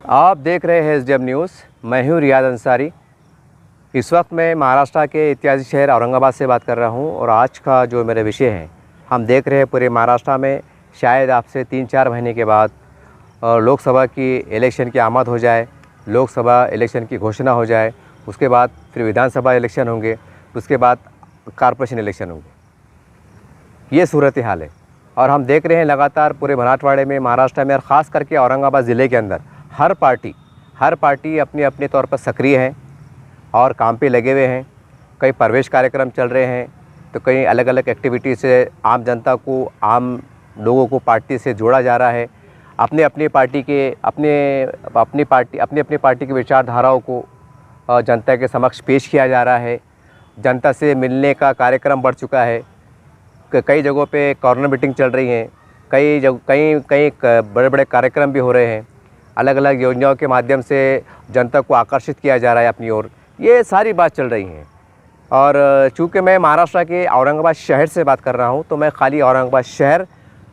आप देख रहे हैं एसडीएम न्यूज़। मैं हूँ रियाज अंसारी। इस वक्त मैं महाराष्ट्र के ऐतिहासिक शहर औरंगाबाद से बात कर रहा हूँ और आज का जो मेरा विषय है, हम देख रहे हैं पूरे महाराष्ट्र में शायद आज से 3-4 महीने के बाद लोकसभा की इलेक्शन की आमद हो जाए, लोकसभा इलेक्शन की घोषणा हो जाए, उसके बाद फिर विधानसभा इलेक्शन होंगे, उसके बाद कॉरपोरेशन इलेक्शन होंगे। ये सूरत हाल है और हम देख रहे हैं लगातार पूरे मराठवाड़े में, महाराष्ट्र में और ख़ास करके औरंगाबाद ज़िले के अंदर हर पार्टी अपने अपने तौर पर सक्रिय है और काम पे लगे हुए हैं। कई प्रवेश कार्यक्रम चल रहे हैं तो कई अलग अलग एक्टिविटी से आम जनता को, आम लोगों को पार्टी से जोड़ा जा रहा है। अपने अपनी पार्टी की विचारधाराओं को जनता के समक्ष पेश किया जा रहा है। जनता से मिलने का कार्यक्रम बढ़ चुका है। कई जगहों पे कॉर्नर मीटिंग चल रही हैं, कई बड़े बड़े कार्यक्रम भी हो रहे हैं। अलग अलग योजनाओं के माध्यम से जनता को आकर्षित किया जा रहा है अपनी ओर। ये सारी बात चल रही हैं और चूँकि मैं महाराष्ट्र के औरंगाबाद शहर से बात कर रहा हूँ तो मैं खाली औरंगाबाद शहर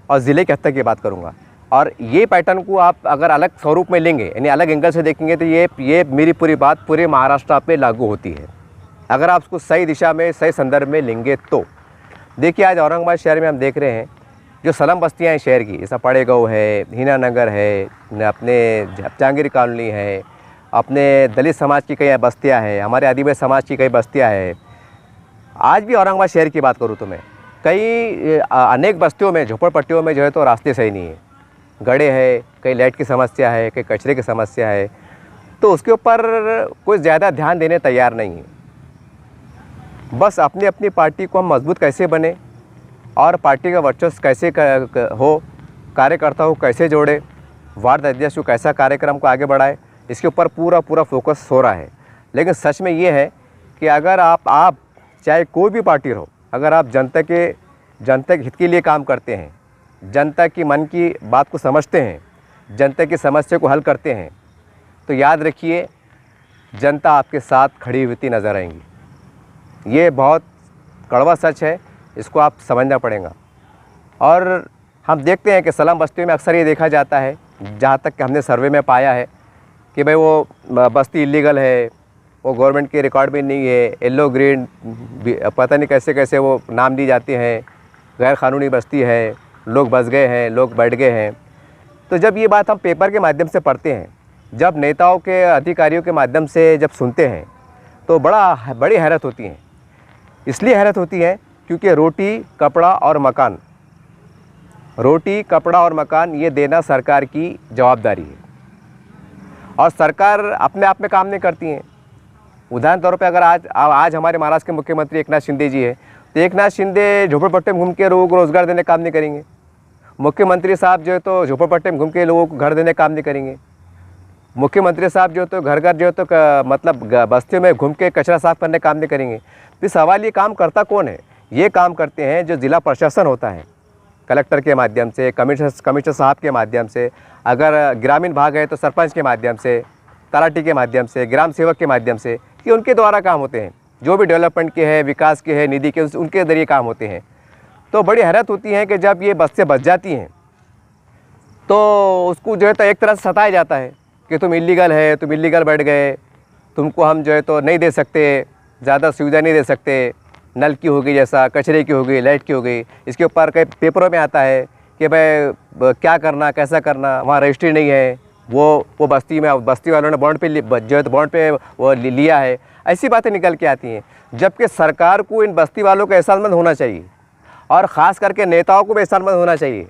और ज़िले के हद तक की बात करूँगा। और ये पैटर्न को आप अगर अलग स्वरूप में लेंगे, यानी अलग एंगल से देखेंगे, तो ये मेरी पूरी बात पूरे महाराष्ट्र पे लागू होती है अगर आप उसको सही दिशा में, सही संदर्भ में लेंगे तो। देखिए, आज औरंगाबाद शहर में हम देख रहे हैं जो स्लम बस्तियाँ हैं शहर की, जैसा पड़ेगाँव है, हीना नगर है, अपने जहांगीर कॉलोनी है, अपने दलित समाज की कई बस्तियाँ हैं, हमारे आदिवासी समाज की कई बस्तियाँ हैं। आज भी औरंगाबाद शहर की बात करूँ तो मैं अनेक बस्तियों में, झोपड़पट्टियों में जो है तो रास्ते सही नहीं है, गड्ढे है, कई लाइट की समस्या है, कई कचरे की समस्या है। तो उसके ऊपर कोई ज़्यादा ध्यान देने तैयार नहीं है। बस अपनी अपनी पार्टी को हम मजबूत कैसे बने और पार्टी का वर्चस्व कैसे हो, कार्यकर्ता को कैसे जोड़े, वार्ड अध्यक्ष को कैसा कार्यक्रम को आगे बढ़ाए, इसके ऊपर पूरा फोकस हो रहा है। लेकिन सच में ये है कि अगर आप चाहे कोई भी पार्टी हो, अगर आप जनता के हित के लिए काम करते हैं, जनता की मन की बात को समझते हैं, जनता की समस्या को हल करते हैं, तो याद रखिए जनता आपके साथ खड़ी होती नज़र आएंगी। ये बहुत कड़वा सच है, इसको आप समझना पड़ेगा। और हम देखते हैं कि स्लम बस्तियों में अक्सर ये देखा जाता है, जहाँ तक कि हमने सर्वे में पाया है, कि भाई वो बस्ती इलीगल है, वो गवर्नमेंट के रिकॉर्ड में नहीं है, येलो ग्रीन पता नहीं कैसे कैसे वो नाम दी जाती हैं, गैर कानूनी बस्ती है, लोग बस गए हैं, लोग बैठ गए हैं। तो जब ये बात हम पेपर के माध्यम से पढ़ते हैं, जब नेताओं के, अधिकारियों के माध्यम से जब सुनते हैं, तो बड़ी हैरत होती है। इसलिए हैरत होती है क्योंकि रोटी, कपड़ा और मकान ये देना सरकार की जवाबदारी है और सरकार अपने आप में काम नहीं करती है। उदाहरण तौर पे अगर आज हमारे महाराष्ट्र के मुख्यमंत्री एकनाथ शिंदे जी है, तो एकनाथ शिंदे झोपड़पट्टी में घूम के लोगों को रोज़गार देने का काम नहीं करेंगे। मुख्यमंत्री साहब जो है तो झोपड़पट्टी में घूम के लोगों को घर देने का काम नहीं करेंगे। मुख्यमंत्री साहब जो है तो घर जो है तो मतलब बस्तियों में घूम के कचरा साफ करने का काम नहीं करेंगे। तो सवाल ये काम करता कौन है? ये काम करते हैं जो ज़िला प्रशासन होता है, कलेक्टर के माध्यम से, कमिश्नर साहब के माध्यम से, अगर ग्रामीण भाग है तो सरपंच के माध्यम से, तलाटी के माध्यम से, ग्राम सेवक के माध्यम से, कि उनके द्वारा काम होते हैं। जो भी डेवलपमेंट के है, विकास के है, निधि के, उनके ज़रिए काम होते हैं। तो बड़ी हैरत होती है कि जब ये बस्तियाँ बच जाती हैं तो उसको जो है तो एक तरह से सताया जाता है कि तुम इलीगल है, तुम इलीगल बैठ गए, तुमको हम जो है तो नहीं दे सकते, ज़्यादा सुविधा नहीं दे सकते, नल की होगी, जैसा कचरे की होगी, लाइट की होगी। इसके ऊपर कई पेपरों में आता है कि भाई क्या करना, कैसा करना, वहाँ रजिस्ट्री नहीं है, वो बस्ती वालों ने बॉन्ड पे जो है तो बॉन्ड पे वो लिया है। ऐसी बातें निकल के आती हैं, जबकि सरकार को इन बस्ती वालों का एहसासमंद होना चाहिए और ख़ास करके नेताओं को भी एहसासमंद होना चाहिए।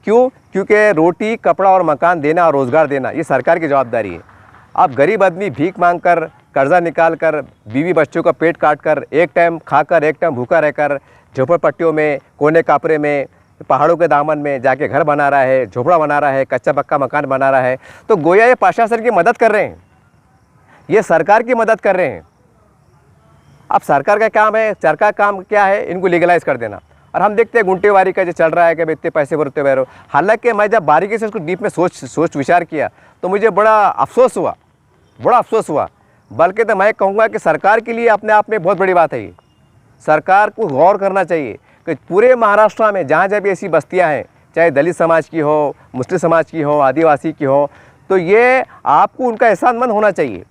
क्यों? क्योंकि रोटी, कपड़ा और मकान देना और रोज़गार देना ये सरकार की जवाबदारी है। अब गरीब आदमी भीख मांग कर, कर्जा निकाल कर, बीवी बच्चों का पेट काट कर, एक टाइम खाकर एक टाइम भूखा रहकर, झोपड़पट्टियों में, कोने कापरे में, पहाड़ों के दामन में जाके घर बना रहा है, झोपड़ा बना रहा है, कच्चा पक्का मकान बना रहा है, तो गोया ये प्रशासन की मदद कर रहे हैं, ये सरकार की मदद कर रहे हैं। अब सरकार का काम है, सरकार का काम क्या है? इनको लीगलाइज कर देना। और हम देखते हैं गुंटेवारी का जो चल रहा है कि इतने पैसे भरते हुए रहो। हालांकि मैं जब बारीकी से उसको डीप में सोच विचार किया तो मुझे बड़ा अफसोस हुआ। बल्कि तो मैं कहूँगा कि सरकार के लिए अपने आप में बहुत बड़ी बात है ये। सरकार को गौर करना चाहिए कि पूरे महाराष्ट्र में जहाँ जहाँ भी ऐसी बस्तियाँ हैं, चाहे दलित समाज की हो, मुस्लिम समाज की हो, आदिवासी की हो, तो तो ये आपको उनका एहसानमंद होना चाहिए।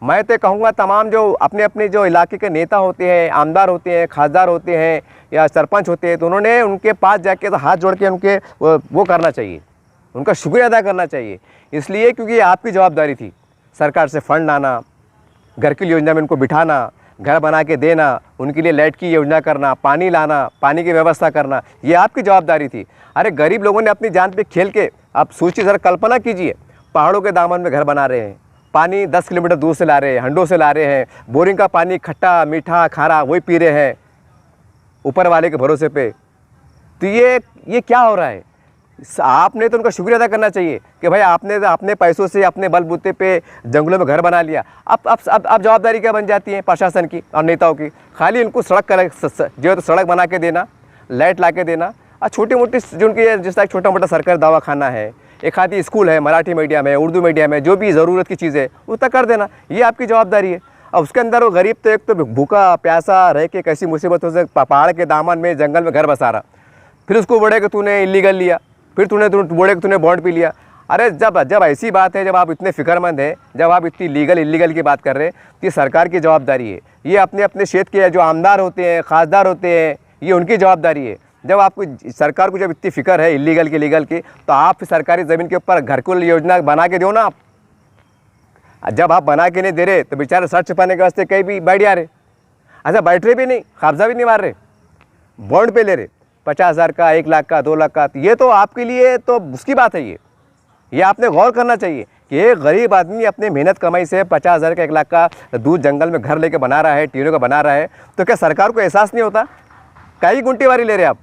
मैं तो कहूँगा तमाम जो अपने अपने जो इलाके के नेता होते हैं, आमदार होते हैं, खासदार होते हैं या सरपंच होते हैं, तो उन्होंने उनके पास जाके तो हाथ जोड़ के उनके वो करना चाहिए, उनका शुक्रिया अदा करना चाहिए। इसलिए क्योंकि ये आपकी जवाबदारी थी, सरकार से फंड लाना, घर की योजना में उनको बिठाना, घर बना के देना, उनके लिए लाइट की योजना करना, पानी लाना, पानी की व्यवस्था करना, ये आपकी जवाबदारी थी। अरे गरीब लोगों ने अपनी जान पे खेल के, आप सोचिए ज़रा, कल्पना कीजिए, पहाड़ों के दामन में घर बना रहे हैं, पानी 10 किलोमीटर दूर से ला रहे हैं, हंडों से ला रहे हैं, बोरिंग का पानी खट्टा मीठा खारा वही पी रहे हैं ऊपर वाले के भरोसे पे। तो ये क्या हो रहा है? आपने तो उनका शुक्रिया अदा करना चाहिए कि भाई आपने अपने पैसों से अपने बलबूते पे जंगलों में घर बना लिया। अब जवाबदारी क्या बन जाती है प्रशासन की और नेताओं की? खाली उनको सड़क जो है तो सड़क बना के देना, लाइट ला के देना, और छोटी मोटी जो उनकी जिस तरह छोटा मोटा सरकारी दवाखाना है, एक आधी स्कूल है, मराठी मीडियम है, उर्दू मीडियम है, जो भी ज़रूरत की चीज़ है उतना कर देना, ये आपकी जवाबदारी है। और उसके अंदर वो गरीब तो एक तो भूखा प्यासा रह के कैसी मुसीबतों से पहाड़ के दामन में जंगल में घर बसा रहा, फिर उसको बोले कि तूने इलीगल लिया, फिर बोले कि तूने बॉन्ड पी लिया। अरे जब ऐसी बात है, जब आप इतने फिक्रमंद हैं, जब आप इतनी लीगल इलीगल की बात कर रहे हैं, तो ये सरकार की जवाबदारी है। ये अपने अपने क्षेत्र के जो आमदार होते हैं, खासदार होते हैं, ये उनकी जवाबदारी है। जब आपको सरकार को जब इतनी फिक्र है इलीगल की लीगल की, तो आप सरकारी ज़मीन के ऊपर घरकुल योजना बना के दो ना। आप जब आप बना के नहीं दे रहे तो बेचारे सर छुपाने के वास्ते कहीं भी बैठ जा रहे, अच्छा बैठ रहे भी नहीं, कब्जा भी नहीं मार रहे, बॉन्ड पे ले रहे 50,000 का, 1 लाख का, 2 लाख का। ये तो आपके लिए तो उसकी बात है। ये आपने गौर करना चाहिए कि एक गरीब आदमी अपने मेहनत कमाई से 50,000 का, 1 लाख का दूर जंगल में घर लेके बना रहा है, टीनों का बना रहा है, तो क्या सरकार को एहसास नहीं होता? कई गुंटीवारी ले रहे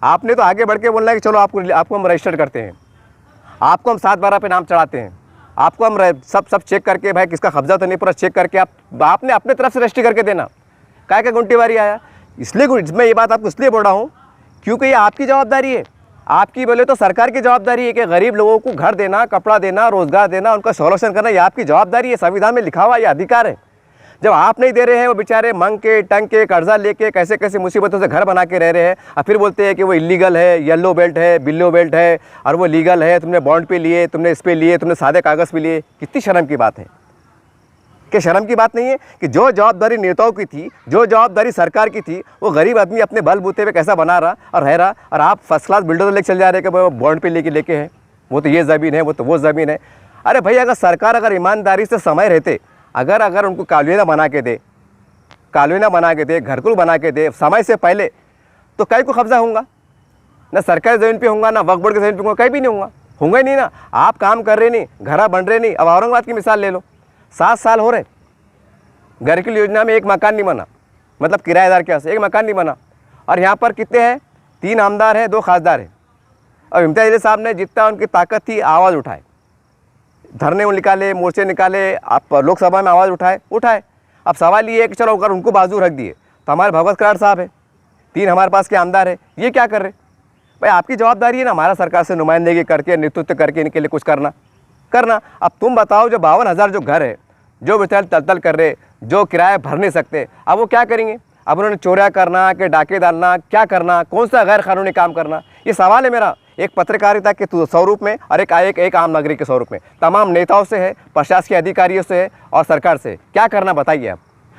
आपने तो आगे बढ़ के बोलना है कि चलो आपको हम रजिस्टर करते हैं, आपको हम 7/12 पे नाम चढ़ाते हैं, आपको हम सब चेक करके भाई किसका कब्जा तो नहीं पूरा चेक करके आपने अपने तरफ से रजिस्ट्री करके देना। क्या गुंटीवारी आया? इसलिए मैं ये बात आपको इसलिए बोल रहा हूँ क्योंकि ये आपकी जवाबदारी है। आपकी बोले तो सरकार की जवाबदारी है कि गरीब लोगों को घर देना, कपड़ा देना, रोज़गार देना, उनका संरक्षण करना, ये आपकी जवाबदारी है। संविधान में लिखा हुआ ये अधिकार है। जब आप नहीं दे रहे हैं, वो बेचारे मंग के टंग के कर्जा लेके कैसे कैसे मुसीबतों से घर बना के रह रहे हैं, और फिर बोलते हैं कि वो इलीगल है, येलो बेल्ट है, बिल्लो बेल्ट है, और वो लीगल है, तुमने बॉन्ड पे लिए, तुमने इस पे लिए, तुमने सादे कागज़ पे लिए। कितनी शर्म की बात है? कि शर्म की बात नहीं है कि जो जवाबदारी नेताओं की थी, जो जवाबदारी सरकार की थी, वो गरीब आदमी अपने बलबूते पे कैसा बना रहा और रह रहा, और आप फर्स्ट क्लास बिल्डर लेके चल जा रहे हैं कि वो बॉन्ड पे लेके हैं, वो तो ये ज़मीन है, वो तो वो ज़मीन है। अरे भाई, अगर सरकार अगर ईमानदारी से समय रहते, अगर उनको कॉलोनी बना के दे, घरकुल बना के दे समय से पहले, तो कहीं को कब्जा होगा ना, सरकारी ज़मीन पे होगा ना, वक्फ बोर्ड की ज़मीन पे होगा, कहीं भी नहीं होगा ही नहीं ना। आप काम कर रहे नहीं, घर बन रहे नहीं। अब औरंगाबाद की मिसाल ले लो, 7 साल हो रहे, घर की योजना में एक मकान नहीं बना, मतलब किराएदार के वास्ते एक मकान नहीं बना। और यहाँ पर कितने हैं? 3 आमदार हैं, 2 खासदार हैं। और इम्तियाज़ अली साहब ने जितना उनकी ताकत थी आवाज़ उठाए, धरने निकाले, मोर्चे निकाले, आप लोकसभा में आवाज़ उठाए। अब सवाल ये है कि चलो अगर उनको बाजू रख दिए तो हमारे भगवत कराड़ साहब है, 3 हमारे पास के आमदार है, ये क्या कर रहे? भाई आपकी जवाबदारी है ना हमारा सरकार से नुमाइंदगी करके, नेतृत्व करके इनके लिए कुछ करना। अब तुम बताओ, जो 52,000 जो घर है, जो बेचारे तल कर रहे, जो किराया भर नहीं सकते, अब वो क्या करेंगे? अब उन्होंने चोरियाँ करना कि डाके डालना, क्या करना, कौन सा गैर कानूनी काम करना? ये सवाल है मेरा, एक पत्रकारिता के स्वरूप में और एक आम नागरिक के स्वरूप में। तमाम नेताओं से है, प्रशासकीय अधिकारियों से है और सरकार से क्या करना बताइए आप।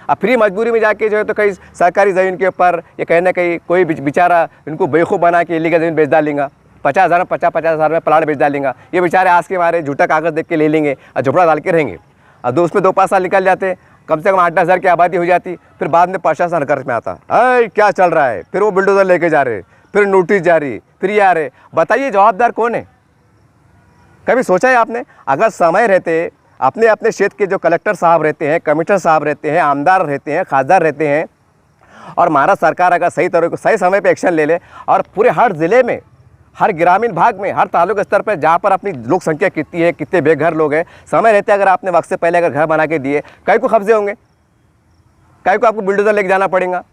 अब फ्री मजबूरी में जाके जो है तो कहीं सरकारी ज़मीन के ऊपर ये कहीं ना कहीं कोई बेचारा इनको बेवकूफ़ बना के इलीगल ज़मीन बेच डालेंगा, 50,000 में प्लाट बेच डालेंगा। ये बेचारे आज के मारे झूठा कागज़ देख के ले लेंगे और झोपड़ा डाल के रहेंगे, और उसमें 2-5 साल निकल जाते, कम से कम 8-10 हज़ार की आबादी हो जाती। फिर बाद में प्रशासन हरकत में आता, अरे क्या चल रहा है, फिर वो बुलडोजर लेके जा रहे, फिर नोटिस जारी, फिर ये आ रहे। बताइए जवाबदार कौन है? कभी सोचा है आपने? अगर समय रहते, अपने अपने क्षेत्र के जो कलेक्टर साहब रहते हैं, कमिश्नर साहब रहते हैं, आमदार रहते हैं, खासदार रहते हैं, और महाराष्ट्र सरकार अगर सही समय पे एक्शन ले ले, और पूरे हर ज़िले में, हर ग्रामीण भाग में, हर तालुका स्तर पर जहाँ पर अपनी लोक संख्या कितनी है, कितने बेघर लोग हैं, समय रहते अगर आपने वक्त से पहले अगर घर बना के दिए, कई को कब्जे होंगे, कई को आपको बुलडोजर लेके जाना पड़ेगा।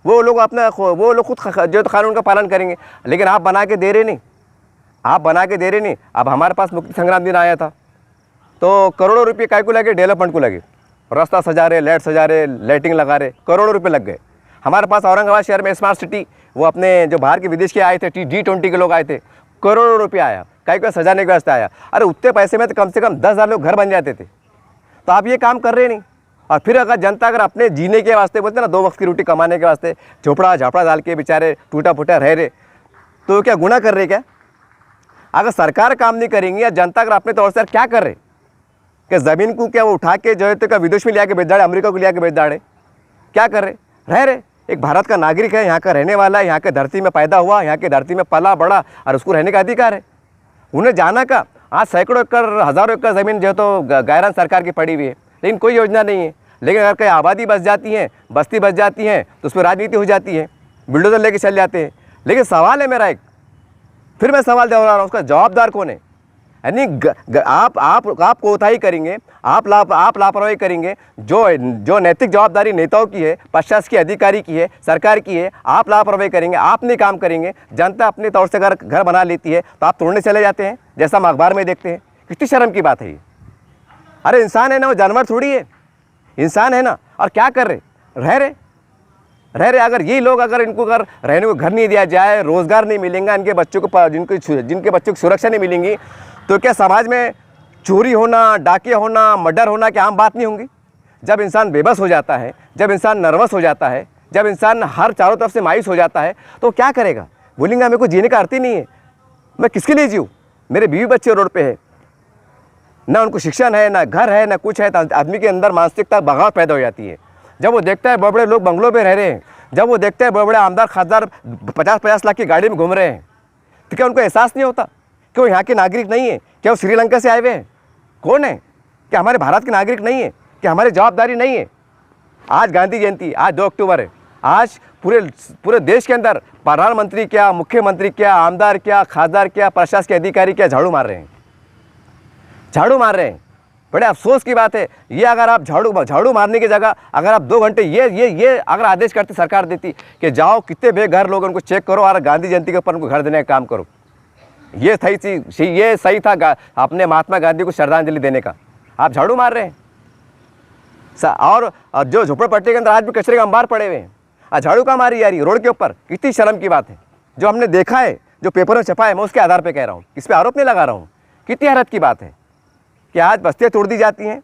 वो लोग खुद जो कानून का पालन करेंगे, लेकिन आप बना के दे रहे नहीं। अब हमारे पास मुक्ति संग्राम दिन आया था, तो करोड़ों रुपये काय को लगे? डेवलपमेंट को लगे, रास्ता सजा रहे, लाइट सजा रहे, लाइटिंग लगा रहे, करोड़ों रुपये लग गए। हमारे पास औरंगाबाद शहर में स्मार्ट सिटी, वो अपने जो बाहर के विदेश के आए थे, G20 के लोग आए थे, करोड़ों रुपये आया। कहीं कोई सजाने के वास्ते आया। अरे उतने पैसे में तो कम से कम 10,000 लोग घर बन जाते थे। तो आप ये काम कर रहे नहीं। और फिर अगर जनता अगर अपने जीने के वास्ते बोलते ना, 2 वक्त की रोटी कमाने के वास्ते झोपड़ा झापड़ा डाल के बेचारे टूटा फूटा रह रहे, तो क्या गुनाह कर रहे क्या? अगर सरकार काम नहीं करेंगी या जनता अगर अपने तौर से क्या कर रहे कि ज़मीन को क्या वो उठा के जो है तो क्या विदेश में लिया के बेच डाड़े, अमेरिका को लिया के बेच डाड़े, क्या कर रहे? रह रहे। एक भारत का नागरिक है, यहाँ का रहने वाला है, यहाँ के धरती में पैदा हुआ, यहाँ के धरती में पला बड़ा, और उसको रहने का अधिकार है। उन्हें जाना का आज सैकड़ों एकड़ हज़ारों एकड़ ज़मीन जो है तो गायरान सरकार की पड़ी हुई है, लेकिन कोई योजना नहीं है। लेकिन अगर कहीं आबादी बस जाती है, बस्ती बस जाती है, तो उसमें राजनीति हो जाती है, बिल्डोजर लेके चल जाते हैं। लेकिन सवाल है मेरा एक, फिर मैं सवाल दोहरा रहा हूँ, उसका जवाबदार कौन है? यानी आप कोताही करेंगे, आप लापरवाही करेंगे। जो नैतिक जवाबदारी नेताओं की है, प्रशासन की, अधिकारी की है, सरकार की है, आप लापरवाही करेंगे, आप नहीं काम करेंगे। जनता अपने तौर से अगर घर बना लेती है तो आप तोड़ने चले जाते हैं, जैसा हम अखबार में देखते हैं। कितनी शर्म की बात है ये। अरे इंसान है ना, वो जानवर थोड़ी है, इंसान है ना। और क्या कर रहे? रह रहे। अगर ये लोग अगर इनको अगर रहने को घर नहीं दिया जाए, रोज़गार नहीं मिलेगा, इनके बच्चों को जिनके बच्चों को सुरक्षा नहीं मिलेंगी, तो क्या समाज में चोरी होना, डाके होना, मर्डर होना क्या आम बात नहीं होंगी? जब इंसान बेबस हो जाता है, जब इंसान नर्वस हो जाता है, जब इंसान हर चारों तरफ से मायूस हो जाता है, तो क्या करेगा? बोलेंगे मेरे को जीने का अर्थ ही नहीं है, मैं किसके लिए जीऊँ? मेरे बीवी बच्चे रोड पे है, ना उनको शिक्षण है, ना घर है, ना कुछ है। तो आदमी के अंदर मानसिकता बगावत पैदा हो जाती है। जब वो देखता है बड़े बड़े लोग बंगलों में रह रहे हैं, जब वो देखते हैं बड़े बड़े आमदार खासदार 50-50 लाख की गाड़ी में घूम रहे हैं, तो क्या उनको एहसास नहीं होता कि वो यहाँ के नागरिक नहीं है? क्या वो श्रीलंका से आए हुए हैं? कौन है? क्या हमारे भारत के नागरिक नहीं है? क्या हमारी जवाबदारी नहीं है? आज गांधी जयंती, आज 2 अक्टूबर है। आज पूरे देश के अंदर प्रधानमंत्री क्या, मुख्यमंत्री क्या, आमदार क्या, खासदार क्या, प्रशासन के अधिकारी क्या झाड़ू मार रहे हैं, झाड़ू मार रहे हैं। बड़े अफसोस की बात है ये। अगर आप झाड़ू मारने की जगह अगर आप 2 घंटे ये अगर आदेश करती, सरकार देती कि जाओ कितने बेघर लोग उनको चेक करो और गांधी जयंती के ऊपर उनको घर देने का काम करो, ये सही था अपने महात्मा गांधी को श्रद्धांजलि देने का। आप झाड़ू मार रहे हैं। और जो झोपड़पट्टी के अंदर आज भी कचरे का अंबार पड़े हुए हैं, आज झाड़ू का मारी जा रही है रोड के ऊपर। कितनी शर्म की बात है। जो हमने देखा है, जो पेपर में छपा है, मैं उसके आधार पर कह रहा हूँ, इस पर आरोप नहीं लगा रहा हूँ। कितनी हैरत की बात है कि आज बस्तियाँ तोड़ दी जाती हैं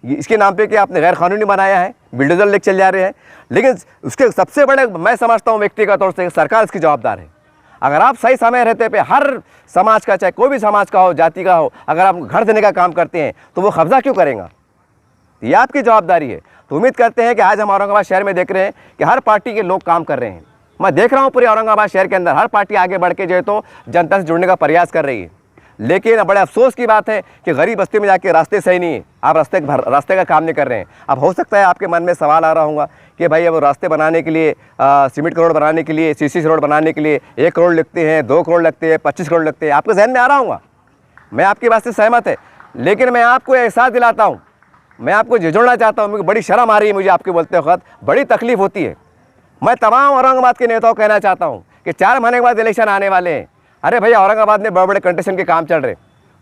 इसके नाम पे कि आपने गैर कानूनी बनाया है, बिल्डोजर लेके चल जा रहे हैं। लेकिन उसके सबसे बड़े मैं समझता हूँ व्यक्तिगत तौर से सरकार इसकी जवाबदार है। अगर आप सही समय रहते पे हर समाज का, चाहे कोई भी समाज का हो, जाति का हो, अगर आप घर देने का काम करते हैं तो वो कब्जा क्यों करेगा? ये आपकी जवाबदारी है। तो उम्मीद करते हैं कि आज हम औरंगाबाद शहर में देख रहे हैं कि हर पार्टी के लोग काम कर रहे हैं। मैं देख रहा हूँ पूरे औरंगाबाद शहर के अंदर हर पार्टी आगे बढ़ के जो है तो जनता से जुड़ने का प्रयास कर रही है। लेकिन बड़े अफसोस की बात है कि गरीब बस्ती में जाके रास्ते सही नहीं है, आप रास्ते का काम नहीं कर रहे हैं। अब हो सकता है आपके मन में सवाल आ रहा होगा कि भाई अब रास्ते बनाने के लिए, सीमेंट रोड बनाने के लिए, सीसी रोड बनाने के लिए 1 करोड़ लगते हैं, 2 करोड़ लगते हैं, 25 करोड़ लगते हैं। आपके जहन में आ रहा होगा, मैं आपकी बात से सहमत है। लेकिन मैं आपको एहसास दिलाता हूँ, मैं आपको झिझोड़ना चाहता हूँ। मुझे बड़ी शर्म आ रही है, मुझे आपके बोलते वक्त बड़ी तकलीफ होती है। मैं तमाम औरंगाबाद के नेताओं को कहना चाहता हूँ कि 4 महीने के बाद इलेक्शन आने वाले हैं। अरे भैया, औरंगाबाद में बड़े बड़े कंस्ट्रक्शन के काम चल रहे,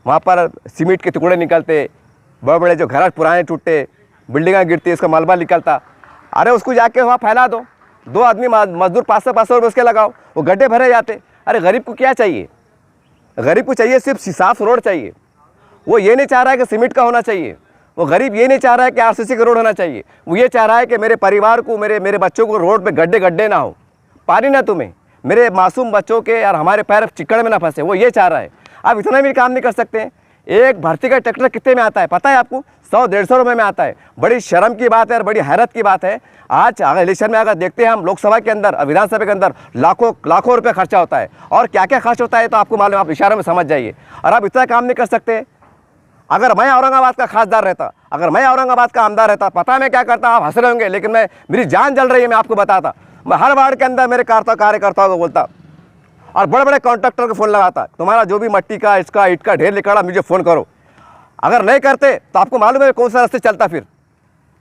वहाँ पर सीमेंट के टुकड़े निकलते, बड़े बड़े जो घर पुराने टूटते, बिल्डिंगें गिरती, उसका मलबा निकलता। अरे उसको जाके वहाँ फैला दो, 2 आदमी मजदूर 500 रुपये उसके लगाओ, वो गड्ढे भरे जाते। अरे गरीब को क्या चाहिए? गरीब को चाहिए सिर्फ साफ रोड चाहिए। वो ये नहीं चाह रहा है कि सीमेंट का होना चाहिए, वो गरीब ये नहीं चाह रहा है कि RCC का रोड होना चाहिए। वो ये चाह रहा है कि मेरे परिवार को, मेरे बच्चों को रोड पे गड्ढे ना हो, पानी ना तुम्हें, मेरे मासूम बच्चों के और हमारे पैर चिकड़ में ना फंसे, वो ये चाह रहा है। आप इतना भी काम नहीं कर सकते हैं। एक भर्ती का ट्रैक्टर कितने में आता है पता है आपको? 100-150 रुपये में आता है। बड़ी शर्म की बात है और बड़ी हैरत की बात है। आज अगर इलेक्शन में अगर देखते हैं हम, लोकसभा के अंदर, विधानसभा के अंदर लाखों रुपये खर्चा होता है। और क्या क्या खर्च होता है तो आपको मालूम, आप इशारे में समझ जाइए। और आप इतना काम नहीं कर सकते। अगर मैं औरंगाबाद का खासदार रहता, अगर मैं औरंगाबाद का आमदार रहता, पता मैं क्या करता? आप हंस रहे होंगे, लेकिन मेरी जान जल रही है, मैं आपको बताता। मैं हर वार्ड के अंदर मेरे कार्यकर्ताओं को बोलता और बड़े बड़े कॉन्ट्रैक्टर को फ़ोन लगाता, तुम्हारा जो भी मट्टी का, इसका ईंट का ढेर निकला, मुझे फ़ोन करो। अगर नहीं करते तो आपको मालूम है कौन सा रास्ते चलता। फिर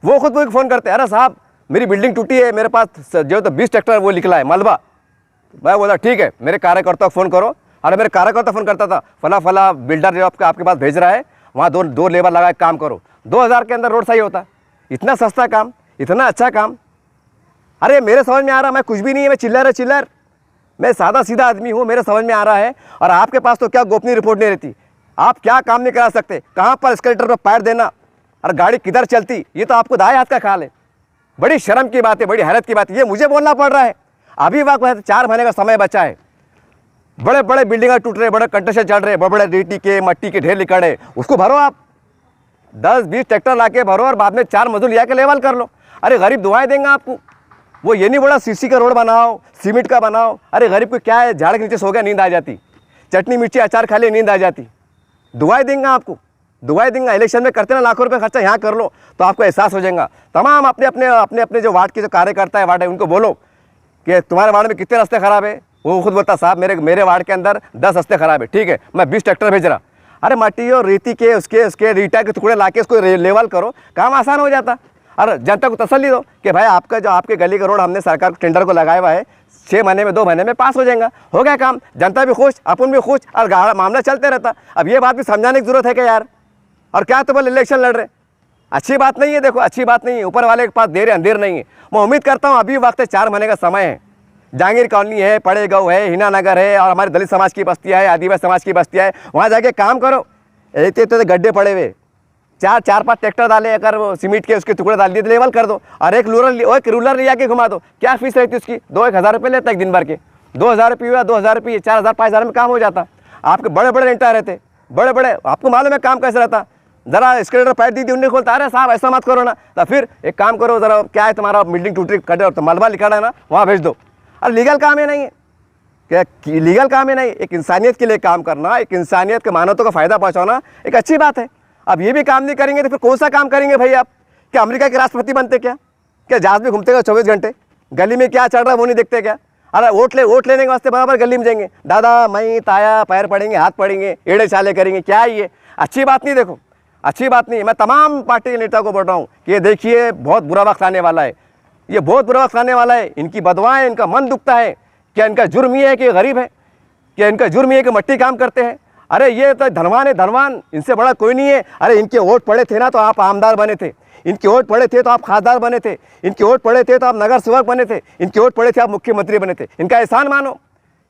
वो खुद मुझे फ़ोन करते, अरे साहब मेरी बिल्डिंग टूटी है, मेरे पास जो तो 20 ट्रैक्टर वो निकला है मलबा। मैं बोला ठीक है, मेरे कार्यकर्ता को फ़ोन करो। अरे मेरे कार्यकर्ता फ़ोन करता था, फला बिल्डर जो आपके पास भेज रहा है, वहाँ दो लेबर लगा काम करो, 2000 के अंदर रोड सही होता। इतना सस्ता काम, इतना अच्छा काम। अरे मेरे समझ में आ रहा, मैं कुछ भी नहीं है, मैं चिल्लर। मैं सादा सीधा आदमी हूँ, मेरे समझ में आ रहा है। और आपके पास तो क्या गोपनीय रिपोर्ट नहीं रहती, आप क्या काम नहीं करा सकते, कहाँ पर एस्केलेटर पर पैर देना और गाड़ी किधर चलती, ये तो आपको दाएं हाथ का ख्याल है। बड़ी शर्म की बात है, बड़ी हैरत की बात है, ये मुझे बोलना पड़ रहा है। अभी वक्त 4 महीने का समय बचा है, बड़े बड़े बिल्डिंग टूट रहे, बड़े कंस्ट्रक्शन चल रहे, बड़े बड़े रेती के मट्टी के ढेर निकल रहे, उसको भरो आप 10-20 ट्रैक्टर ला के भरो और बाद में 4 मजदूर लिया के लेवल कर लो। अरे गरीब दुआएं देंगे आपको। वो ये नहीं बोला सीसी का रोड बनाओ, सीमेंट का बनाओ। अरे गरीब को क्या है, झाड़ के नीचे सो गया नींद आ जाती, चटनी मिर्ची अचार खा ले नींद आ जाती। दुआएं देंगे आपको, दुआएं देंगे। इलेक्शन में करते ना लाखों रुपए खर्चा, यहाँ कर लो तो आपको एहसास हो जाएगा। तमाम अपने अपने अपने अपने जो वार्ड के जो कार्यकर्ता है, वार्ड है, उनको बोलो कि तुम्हारे वार्ड में कितने रास्ते खराब है। वो खुद बोलता साहब मेरे वार्ड के अंदर 10 रास्ते खराब है, ठीक है मैं 20 ट्रैक्टर भेज रहा। अरे मट्टी और रेती के उसके रीटा के टुकड़े लाके उसको लेवल करो, काम आसान हो जाता। और जनता को तसल्ली दो कि भाई आपका जो आपके गली का रोड हमने सरकार टेंडर को लगाया हुआ है, 6 महीने में 2 महीने में पास हो जाएगा, हो गया काम। जनता भी खुश, अपन भी खुश, और मामला चलते रहता। अब ये बात भी समझाने की जरूरत है कि यार, और क्या तो बोले इलेक्शन लड़ रहे, अच्छी बात नहीं है। देखो अच्छी बात नहीं है, ऊपर वाले के पास देर अंधेर नहीं है। मैं उम्मीद करता हूँ अभी वक्त है, 4 महीने का समय है। जहांगीर कॉलोनी है, पड़े गाँव है, हिना नगर है, और हमारे दलित समाज की बस्तियाँ है, आदिवासी समाज की बस्तियाँ है, वहाँ जाके काम करो। एक तो गड्ढे पड़े हुए, 4-5 ट्रैक्टर डाले, अगर वो सीमेंट के उसके टुकड़े डाल दिए तो लेवल कर दो। और एक रूलर ले जाके घुमा दो। क्या फीस रहती है उसकी? 2-1 हज़ार रुपये लेता है एक दिन भर के। 2,000 रुपये हुआ, 2,000 रुपये, 4,000-5,000 में काम हो जाता। आपके बड़े बड़े रेंटर रहते, बड़े बड़े, आपको मालूम है काम कैसे रहता। जरा एस्केलेटर पैर दी उन्हें खोलता, अरे साहब ऐसा मत करो ना। तो फिर एक काम करो, जरा क्या है तुम्हारा बिल्डिंग टूट रही, तो मलबा लिखा है ना, वहाँ भेज दो। और लीगल काम है नहीं है क्या? लीगल काम है नहीं, एक इंसानियत के लिए काम करना, एक इंसानियत के मानवता का फ़ायदा पहुँचाना एक अच्छी बात है। अब ये भी काम नहीं करेंगे तो फिर कौन सा काम करेंगे भाई आप? क्या अमेरिका के राष्ट्रपति बनते क्या जहाज में घूमते 24 घंटे? गली में क्या चल रहा है वो नहीं देखते क्या? अरे वोट लेने के वास्ते बराबर गली में जाएंगे, दादा मई ताया पैर पड़ेंगे, हाथ पड़ेंगे, एड़े चाले करेंगे, क्या है ये? अच्छी बात नहीं। देखो अच्छी बात नहीं। मैं तमाम पार्टी के नेता को बोल रहा हूँ कि ये देखिए बहुत बुरा वक्त आने वाला है, ये बहुत बुरा वक्त आने वाला है। इनकी बदवाएं, इनका मन दुखता है। क्या इनका जुर्म ये है कि गरीब है? क्या इनका जुर्म ये है कि मट्टी काम करते हैं? अरे ये तो धनवान है, धनवान, इनसे बड़ा कोई नहीं है। अरे इनके वोट पड़े थे ना तो आप आमदार बने थे, इनके वोट पड़े थे तो आप खासदार बने थे, इनके वोट पड़े थे तो आप नगर सेवक बने थे, इनके वोट पड़े थे आप मुख्यमंत्री बने थे। इनका एहसान मानो,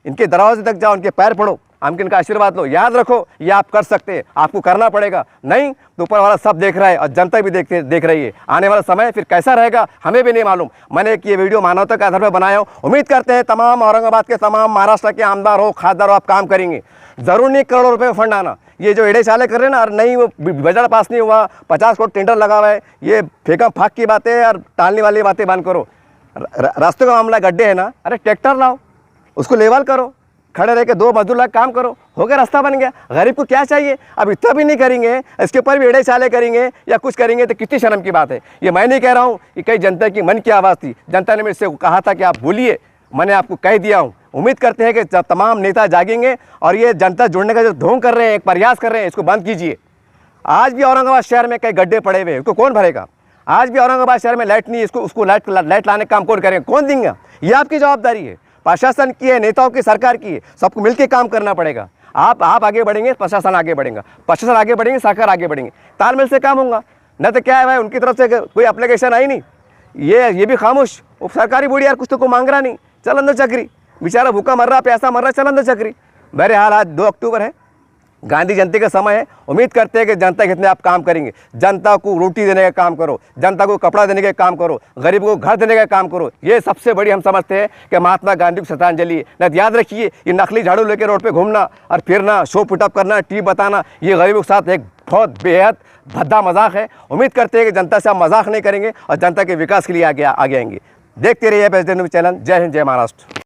इनके दरवाजे तक जाओ, इनके पैर पड़ो, हमको इनका आशीर्वाद लो। याद रखो ये आप कर सकते हैं, आपको करना पड़ेगा। नहीं तो ऊपर वाला सब देख रहा है और जनता भी देख रही है। आने वाला समय फिर कैसा रहेगा हमें भी नहीं मालूम। मैंने एक ये वीडियो मानवता के आधार पर बनाया हूँ। उम्मीद करते हैं तमाम औरंगाबाद के, तमाम महाराष्ट्र के आमदार हो, खासदार हो, आप काम करेंगे। ज़रूर नहीं करोड़ों रुपये फंड आना। ये जो एड़े चाले कर रहे हैं ना, और नहीं वो बजट पास नहीं हुआ, 50 करोड़ टेंडर लगा हुआ है, ये फेंका फाक की बातें और टालने वाली बातें बंद करो। रास्ते का मामला, गड्ढे है ना, अरे ट्रैक्टर लाओ, उसको लेवल करो, खड़े रह के 2 मजदूर लगा काम करो, हो गया, रास्ता बन गया। गरीब को क्या चाहिए? अब इतना भी नहीं करेंगे, इसके ऊपर भी एड़े चाले करेंगे या कुछ करेंगे तो कितनी शर्म की बात है। ये मैं नहीं कह रहा हूँ कि कई जनता की मन की आवाज़ थी, जनता ने मेरे से कहा था कि आप बोलिए, मैंने आपको कह दिया हूँ। उम्मीद करते हैं कि जब तमाम नेता जागेंगे और ये जनता जुड़ने का जो ढोंग कर रहे हैं, एक प्रयास कर रहे हैं, इसको बंद कीजिए। आज भी औरंगाबाद शहर में कई गड्ढे पड़े हुए हैं, उसको कौन भरेगा? आज भी औरंगाबाद शहर में लाइट नहीं है, उसको लाइट लाने का काम कौन करेगा? कौन देंगे? ये आपकी जवाबदारी है, प्रशासन की है, नेताओं की, सरकार की है। सबको मिलकर काम करना पड़ेगा। आप आगे बढ़ेंगे, प्रशासन आगे बढ़ेगा, प्रशासन आगे बढ़ेंगे, सरकार आगे बढ़ेंगे, तालमेल से काम होगा। न तो क्या है भाई, उनकी तरफ से कोई एप्लीकेशन आई नहीं, ये भी खामोश, वो सरकारी बूढ़ी यार कुछ तो को मांग रहा नहीं, चल अंदर चक्री, बेचारा भूखा मर रहा, प्यासा मर रहा, चल अंदर चक्री। बहरहाल आज 2 अक्टूबर है, गांधी जयंती का समय है। उम्मीद करते हैं कि जनता के हित में आप काम करेंगे। जनता को रोटी देने का काम करो, जनता को कपड़ा देने का काम करो, गरीब को घर देने का काम करो। ये सबसे बड़ी हम समझते हैं कि महात्मा गांधी की श्रद्धांजलि है। नहीं याद रखिए, ये नकली झाड़ू लेकर रोड पे घूमना और फिरना, शो पुटअप करना, टीप बताना, ये गरीबों के साथ एक बहुत बेहद भद्दा मजाक है। उम्मीद करते हैं कि जनता से आप मजाक नहीं करेंगे और जनता के विकास के लिए आगे आएंगे। देखते रहिए प्रेसिडेंट न्यूज़ चैनल। जय हिंद, जय महाराष्ट्र।